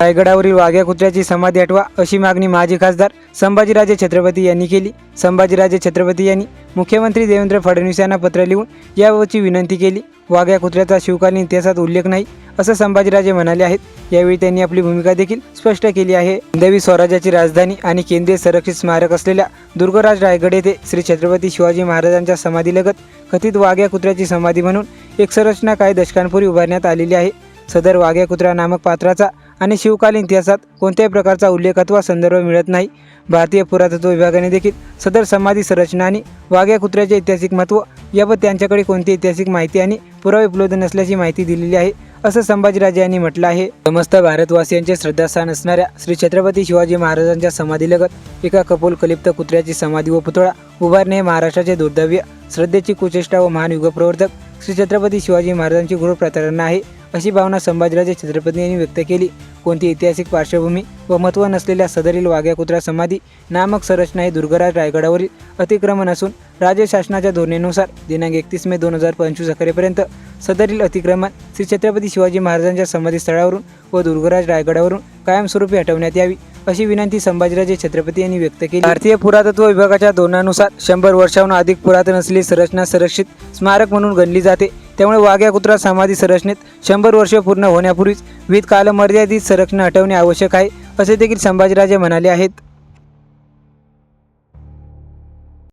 रायगडावरील वाघ्या कुत्र्याची समाधी हटवा अशी मागणी माजी खासदार संभाजीराजे छत्रपती यांनी केली। संभाजीराजे छत्रपती यांनी मुख्यमंत्री देवेंद्र फडणवीस यांना पत्र लिहून याबाबतची विनंती केली। वाघ्या कुत्र्याचा शिवकालीन इतिहासात उल्लेख नाही असं संभाजीराजे म्हणाले आहेत। यावेळी त्यांनी आपली भूमिका देखील स्पष्ट केली आहे। हिंदवी स्वराज्याची राजधानी आणि केंद्रीय संरक्षित स्मारक असलेल्या दुर्गराज रायगड येथे श्री छत्रपती शिवाजी महाराजांच्या समाधीलगत कथित वाघ्या कुत्र्याची समाधी म्हणून एक संरचना काही दशकांपूर्वी उभारण्यात आलेली आहे। सदर वाघ्या कुत्रा नामक पात्राचा आणि शिवकालीन इतिहासात कोणत्याही प्रकारचा उल्लेख अथवा संदर्भ मिळत नाही। भारतीय पुरातत्व विभागाने देखील सदर समाधी संरचना आणि वाघ्या कुत्र्याचे ऐतिहासिक महत्त्व याबाबत त्यांच्याकडे कोणती ऐतिहासिक माहिती आणि पुरावे उपलब्ध नसल्याची माहिती दिलेली आहे असं संभाजीराजे यांनी म्हटलं आहे। समस्त भारतवासियांचे श्रद्धास्थान असणाऱ्या श्री छत्रपती शिवाजी महाराजांच्या समाधीलगत एका कपोलकलिप्त कुत्र्याची समाधी व पुतळा उभारणे हे महाराष्ट्राचे दुर्दैव्य, श्रद्धेची कुचेष्टा व महान युगप्रवर्तक श्री छत्रपती शिवाजी महाराजांची गृह प्रतारणा आहे अशी भावना संभाजीराजे छत्रपती यांनी व्यक्त केली। कोणती ऐतिहासिक पार्श्वभूमी व महत्त्व नसलेल्या सदरील वाघ्या कुत्रा समाधी नामक संरचना हे दुर्गराज रायगडावरील अतिक्रमण असून राज्य शासनाच्या धोरणेनुसार दिनांक 31 मे 2025 अखेरपर्यंत सदरील अतिक्रमण श्री छत्रपती शिवाजी महाराजांच्या समाधीस्थळावरून व दुर्गराज रायगडावरून कायमस्वरूपी हटवण्यात यावी अशी विनंती संभाजीराजे छत्रपती यांनी व्यक्त केली। भारतीय पुरातत्व विभागाच्या धोरणानुसार 100 वर्षांहून अधिक पुरातन असलेली संरचना संरक्षित स्मारक म्हणून गणली जाते। त्यामुळे वाघ्या कुत्रा समाधी संरचनेत 100 वर्षे पूर्ण होण्यापूर्वीच विविध कालमर्यादित संरक्षण हटवणे आवश्यक आहे असे देखील संभाजीराजे म्हणाले आहेत।